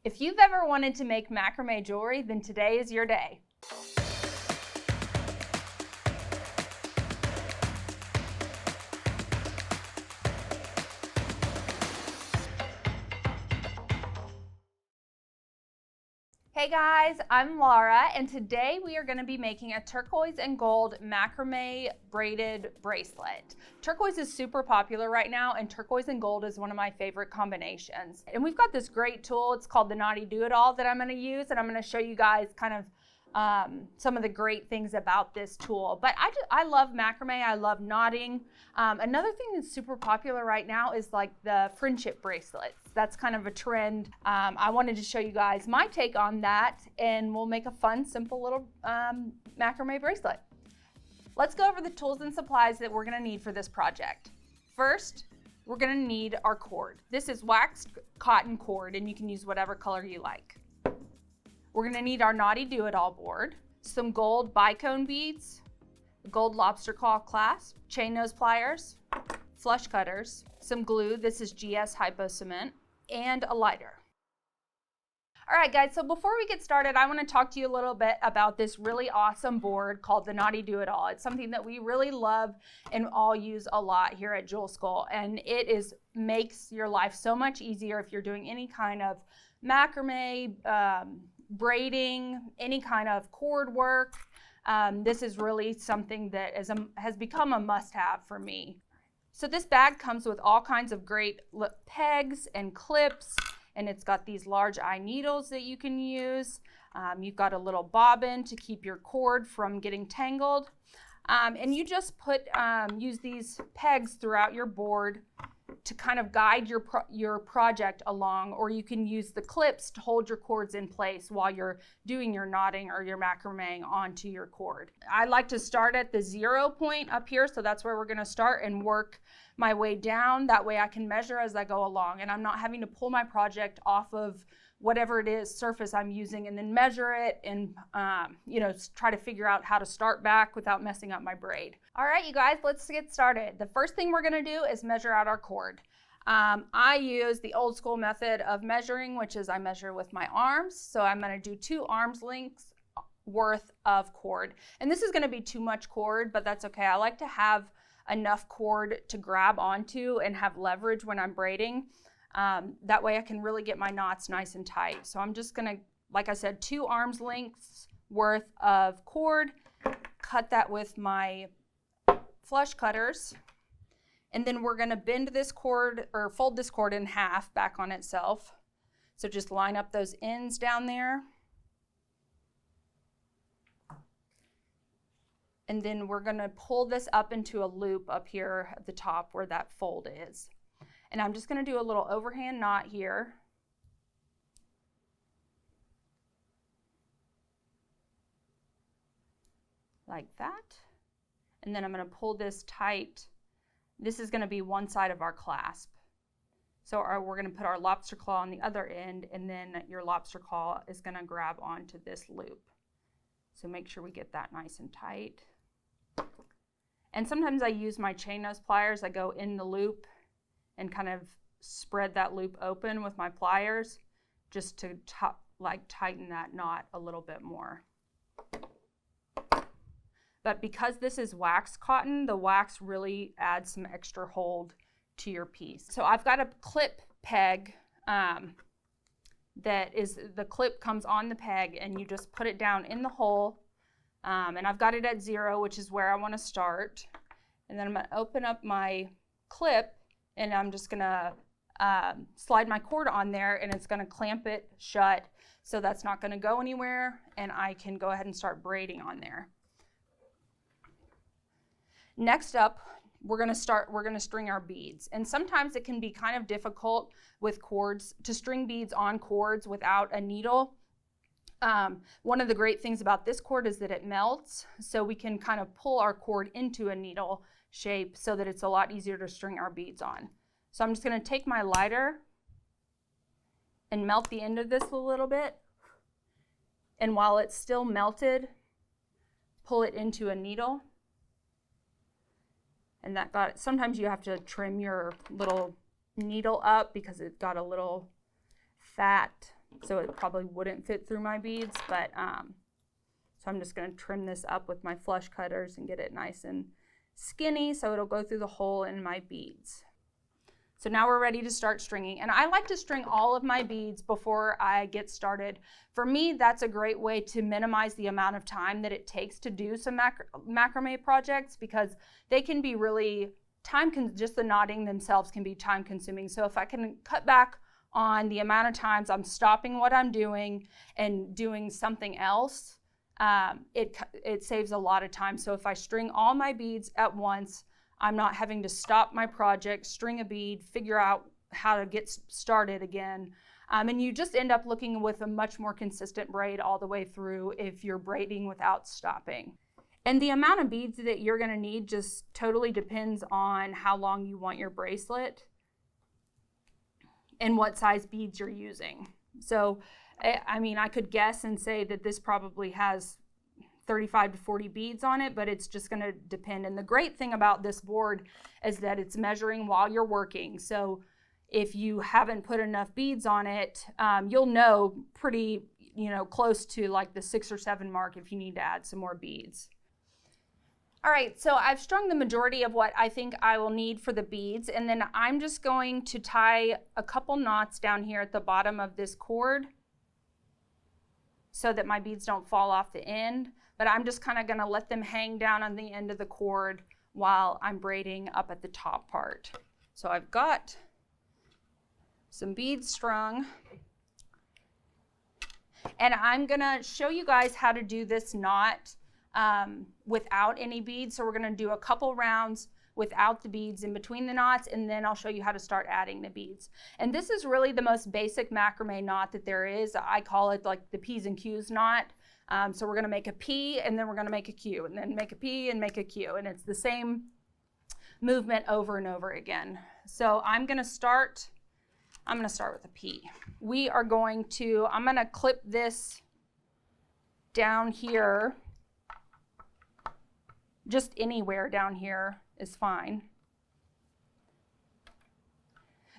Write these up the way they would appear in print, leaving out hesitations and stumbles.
If you've ever wanted to make macrame jewelry, then today is your day. Hey guys, I'm Laura, and today we are going to be making a turquoise and gold macrame braided bracelet. Turquoise is super popular right now, and turquoise and gold is one of my favorite combinations. And we've got this great tool, it's called the Knotty Do-It-All, that I'm going to use, and I'm going to show you guys kind of some of the great things about this tool. But I love macrame, I love knotting. Another thing that's super popular right now is like the friendship bracelets. That's kind of a trend. I wanted to show you guys my take on that, and we'll make a fun, simple little macrame bracelet. Let's go over the tools and supplies that we're gonna need for this project. First, we're gonna need our cord. This is waxed cotton cord, and you can use whatever color you like. We're gonna need our Knotty Do-It-All board, some gold bicone beads, gold lobster claw clasp, chain nose pliers, flush cutters, some glue, this is GS HYPO cement, and a lighter. All right guys, so before we get started, I wanna talk to you a little bit about this really awesome board called the Knotty Do-It-All. It's something that we really love and all use a lot here at Jewel School, and it makes your life so much easier if you're doing any kind of macrame, braiding, any kind of cord work. This is really something that has become a must-have for me. So this bag comes with all kinds of great pegs and clips, and it's got these large eye needles that you can use. You've got a little bobbin to keep your cord from getting tangled. And you just use these pegs throughout your board to kind of guide your project along, or you can use the clips to hold your cords in place while you're doing your knotting or your macrameing onto your cord. I like to start at the 0 point up here, so that's where we're going to start and work my way down. That way I can measure as I go along, and I'm not having to pull my project off of whatever it is surface I'm using and then measure it and try to figure out how to start back without messing up my braid. All right, you guys, let's get started. The first thing we're gonna do is measure out our cord. I use the old school method of measuring, which is I measure with my arms. So I'm gonna do 2 arms lengths worth of cord. And this is gonna be too much cord, but that's okay. I like to have enough cord to grab onto and have leverage when I'm braiding. That way I can really get my knots nice and tight. So I'm just gonna, like I said, 2 arms lengths worth of cord, cut that with my flush cutters, and then we're gonna bend this cord or fold this cord in half back on itself. So just line up those ends down there. And then we're gonna pull this up into a loop up here at the top where that fold is. And I'm just going to do a little overhand knot here. Like that. And then I'm going to pull this tight. This is going to be one side of our clasp. So we're going to put our lobster claw on the other end, and then your lobster claw is going to grab onto this loop. So make sure we get that nice and tight. And sometimes I use my chain nose pliers. I go in the loop and kind of spread that loop open with my pliers just to tighten that knot a little bit more. But because this is wax cotton, the wax really adds some extra hold to your piece. So I've got a clip peg the clip comes on the peg, and you just put it down in the hole. And I've got it at 0, which is where I want to start. And then I'm going to open up my clip, and I'm just gonna slide my cord on there, and it's gonna clamp it shut, so that's not gonna go anywhere, and I can go ahead and start braiding on there. Next up, we're gonna string our beads. And sometimes it can be kind of difficult with cords to string beads on cords without a needle. One of the great things about this cord is that it melts, so we can kind of pull our cord into a needle shape so that it's a lot easier to string our beads on. So I'm just going to take my lighter and melt the end of this a little bit, and while it's still melted, pull it into a needle. And that got it. Sometimes you have to trim your little needle up because it got a little fat so it probably wouldn't fit through my beads, but so I'm just going to trim this up with my flush cutters and get it nice and skinny so it'll go through the hole in my beads. So now we're ready to start stringing, and I like to string all of my beads before I get started. For me, that's a great way to minimize the amount of time that it takes to do some macrame projects, because they can be really just the knotting themselves can be time consuming. So if I can cut back on the amount of times I'm stopping what I'm doing and doing something else, it saves a lot of time. So if I string all my beads at once, I'm not having to stop my project, string a bead, figure out how to get started again. And you just end up looking with a much more consistent braid all the way through if you're braiding without stopping. And the amount of beads that you're going to need just totally depends on how long you want your bracelet and what size beads you're using. So, I mean, I could guess and say that this probably has 35 to 40 beads on it, but it's just going to depend. And the great thing about this board is that it's measuring while you're working. So if you haven't put enough beads on it, you'll know pretty, close to like the 6 or 7 mark if you need to add some more beads. All right, so I've strung the majority of what I think I will need for the beads, and then I'm just going to tie a couple knots down here at the bottom of this cord so that my beads don't fall off the end, but I'm just kind of going to let them hang down on the end of the cord while I'm braiding up at the top part. So I've got some beads strung, and I'm going to show you guys how to do this knot without any beads. So we're going to do a couple rounds without the beads in between the knots, and then I'll show you how to start adding the beads. And this is really the most basic macrame knot that there is. I call it like the P's and Q's knot. So we're going to make a P, and then we're going to make a Q, and then make a P and make a Q, and it's the same movement over and over again. So I'm going to start with a P. I'm going to clip this down here. Just anywhere down here is fine.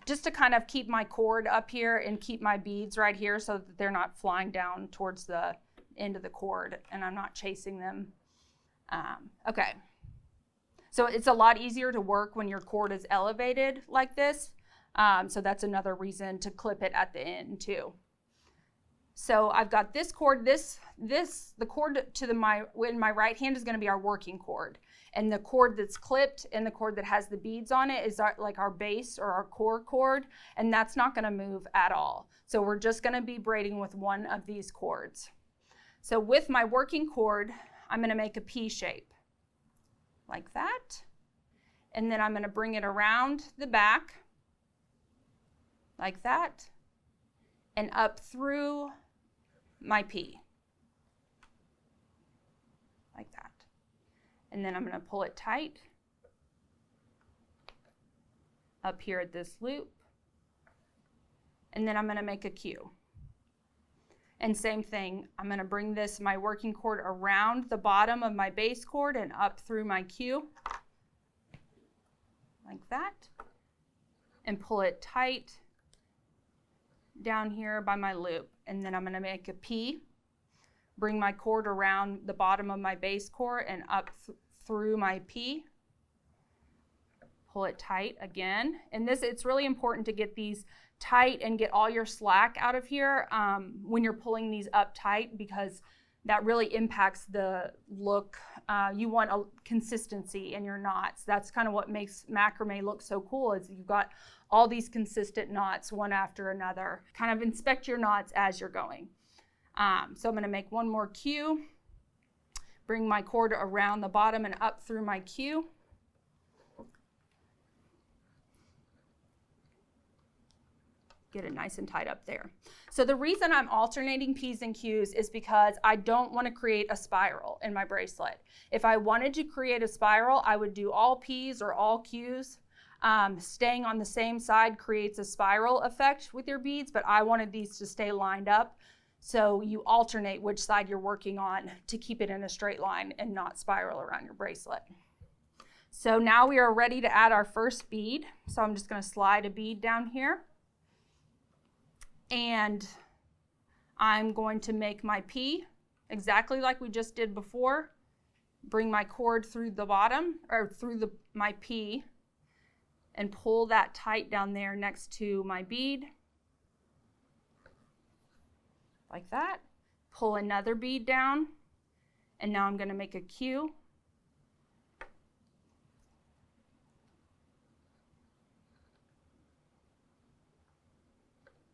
Just to kind of keep my cord up here and keep my beads right here so that they're not flying down towards the end of the cord and I'm not chasing them. Okay. So it's a lot easier to work when your cord is elevated like this. So that's another reason to clip it at the end too. So I've got this cord, the cord in my right hand is going to be our working cord. And the cord that's clipped and the cord that has the beads on it is like our base or our core cord, and that's not going to move at all. So we're just going to be braiding with one of these cords. So with my working cord, I'm going to make a P shape like that. And then I'm going to bring it around the back like that and up through my P, like that. And then I'm going to pull it tight up here at this loop, and then I'm going to make a Q. And same thing, I'm going to bring my working cord around the bottom of my base cord and up through my Q, like that, and pull it tight down here by my loop. And then I'm going to make a P, bring my cord around the bottom of my base cord and up through my P, pull it tight again. And it's really important to get these tight and get all your slack out of here when you're pulling these up tight, because that really impacts the look. You want a consistency in your knots. That's kind of what makes macrame look so cool, is you've got all these consistent knots one after another. Kind of inspect your knots as you're going. So I'm going to make one more Q, bring my cord around the bottom and up through my Q. Get it nice and tight up there. So the reason I'm alternating P's and Q's is because I don't want to create a spiral in my bracelet. If I wanted to create a spiral, I would do all P's or all Q's. Staying on the same side creates a spiral effect with your beads, but I wanted these to stay lined up. So you alternate which side you're working on to keep it in a straight line and not spiral around your bracelet. So now we are ready to add our first bead. So I'm just going to slide a bead down here. And I'm going to make my P exactly like we just did before. Bring my cord through the bottom, or through my P, and pull that tight down there next to my bead. Like that. Pull another bead down, and now I'm going to make a Q.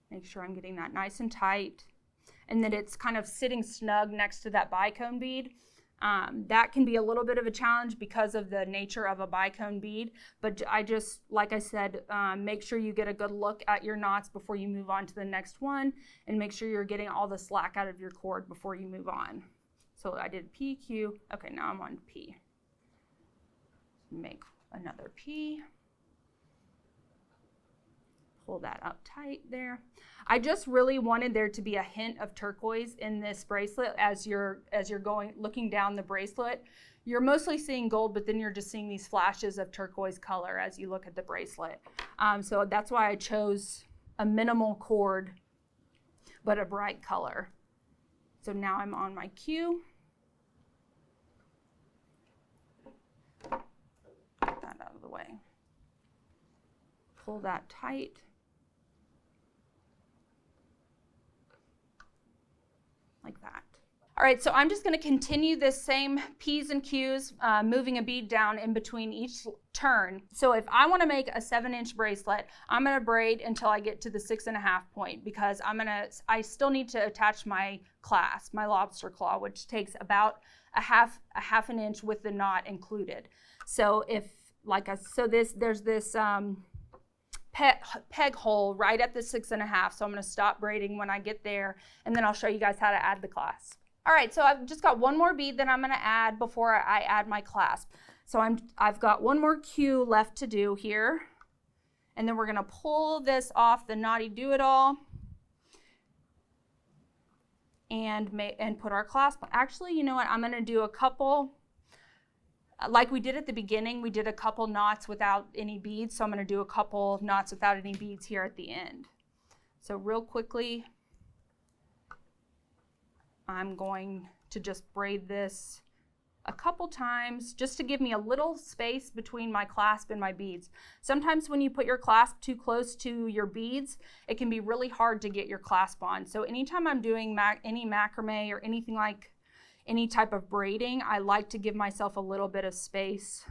Make sure I'm getting that nice and tight, and that it's kind of sitting snug next to that bicone bead. That can be a little bit of a challenge because of the nature of a bicone bead, but I just, like I said, make sure you get a good look at your knots before you move on to the next one, and make sure you're getting all the slack out of your cord before you move on. So I did P, Q. Okay, now I'm on P. Make another P. Pull that up tight there. I just really wanted there to be a hint of turquoise in this bracelet as you're looking down the bracelet. You're mostly seeing gold, but then you're just seeing these flashes of turquoise color as you look at the bracelet. So that's why I chose a minimal cord, but a bright color. So now I'm on my Q. Get that out of the way. Pull that tight. Like that. All right, so I'm just going to continue this same P's and Q's, moving a bead down in between each turn. So if I want to make a 7-inch bracelet, I'm going to braid until I get to the 6.5 point, because I still need to attach my clasp, my lobster claw, which takes about a half an inch with the knot included. So there's this peg hole right at the 6.5, so I'm going to stop braiding when I get there, and then I'll show you guys how to add the clasp. All right, so I've just got one more bead that I'm going to add before I add my clasp. So I've got one more Q left to do here, and then we're going to pull this off the knotty do-it-all and put our clasp on. Actually, you know what? I'm going to do a couple. Like we did at the beginning, we did a couple knots without any beads, so I'm going to do a couple knots without any beads here at the end. So real quickly, I'm going to just braid this a couple times just to give me a little space between my clasp and my beads. Sometimes when you put your clasp too close to your beads, it can be really hard to get your clasp on. So anytime I'm doing any macrame or anything like any type of braiding, I like to give myself a little bit of space.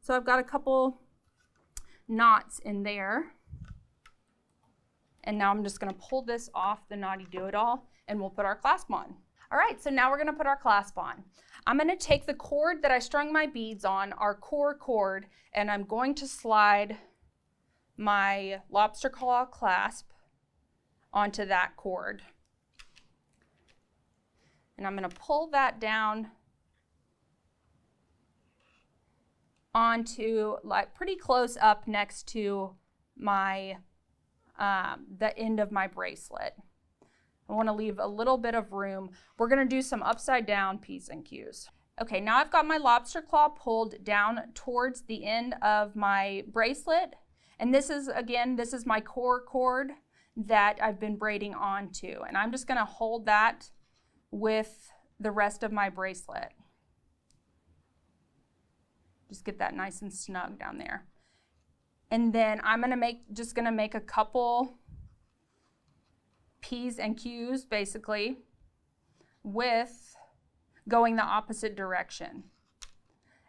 So I've got a couple knots in there. And now I'm just going to pull this off the knotty do-it-all, and we'll put our clasp on. All right, so now we're going to put our clasp on. I'm going to take the cord that I strung my beads on, our core cord, and I'm going to slide my lobster claw clasp onto that cord. And I'm going to pull that down onto, like, pretty close up next to my the end of my bracelet. I want to leave a little bit of room. We're going to do some upside down P's and Q's. Okay, now I've got my lobster claw pulled down towards the end of my bracelet. And this is my core cord that I've been braiding onto. And I'm just going to hold that with the rest of my bracelet. Just get that nice and snug down there. And then I'm just going to make a couple P's and Q's basically with going the opposite direction.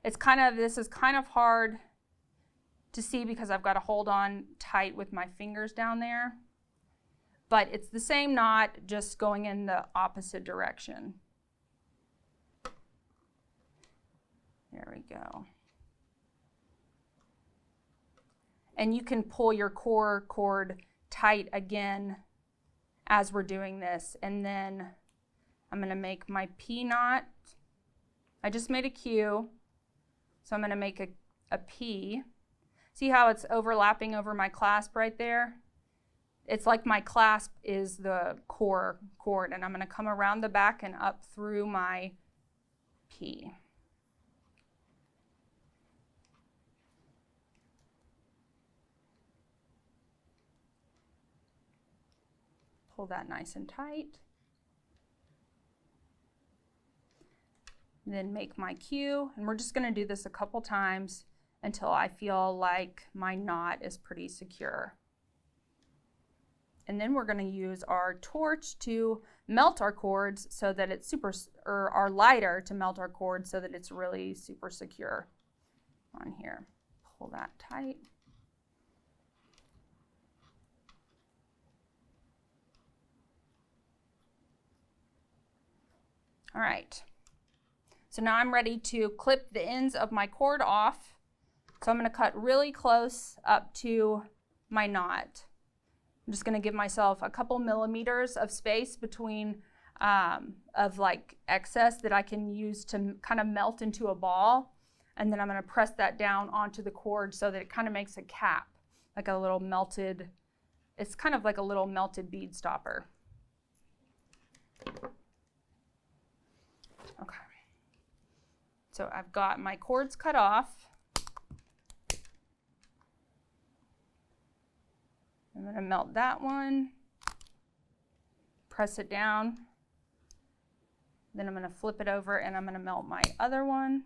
This is kind of hard to see because I've got to hold on tight with my fingers down there. But it's the same knot, just going in the opposite direction. There we go. And you can pull your core cord tight again as we're doing this. And then I'm going to make my P knot. I just made a Q, so I'm going to make a P. See how it's overlapping over my clasp right there? It's like my clasp is the core cord, and I'm going to come around the back and up through my P. Pull that nice and tight. then make my Q, and we're just going to do this a couple times until I feel like my knot is pretty secure. And then we're going to use our torch to melt our cords so that it's or our lighter to melt our cords so that it's really super secure on here. Pull that tight. All right. So now I'm ready to clip the ends of my cord off. So I'm going to cut really close up to my knot. I'm just going to give myself a couple millimeters of space between of like excess that I can use to kind of melt into a ball. And then I'm going to press that down onto the cord so that it kind of makes a cap, like a little melted, it's kind of like a little melted bead stopper. Okay. So I've got my cords cut off. I'm going to melt that one, press it down, then I'm going to flip it over and I'm going to melt my other one.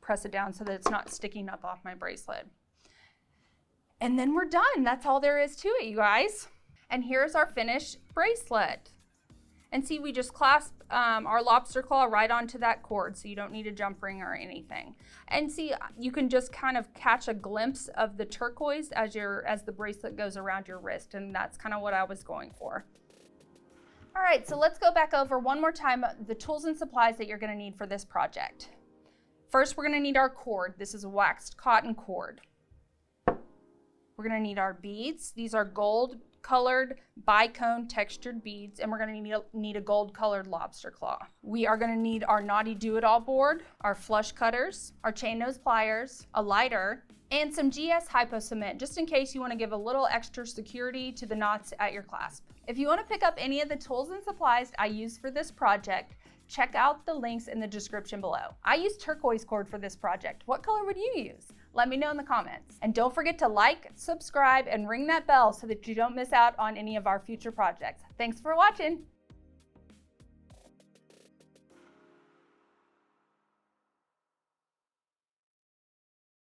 Press it down so that it's not sticking up off my bracelet. And then we're done. That's all there is to it, you guys. And here's our finished bracelet. And see, we just clasp our lobster claw right onto that cord, so you don't need a jump ring or anything. And see, you can just kind of catch a glimpse of the turquoise as the bracelet goes around your wrist, and that's kind of what I was going for. All right, so let's go back over one more time the tools and supplies that you're going to need for this project. First, we're going to need our cord. This is a waxed cotton cord. We're going to need our beads. These are gold colored bicone textured beads, and we're going to need a gold colored lobster claw. We are going to need our Knotty Do-It-All board, our flush cutters, our chain nose pliers, a lighter, and some GS HYPO cement, just in case you want to give a little extra security to the knots at your clasp. If you want to pick up any of the tools and supplies I used for this project, check out the links in the description below. I used turquoise cord for this project. What color would you use? Let me know in the comments. And don't forget to like, subscribe, and ring that bell so that you don't miss out on any of our future projects. Thanks for watching.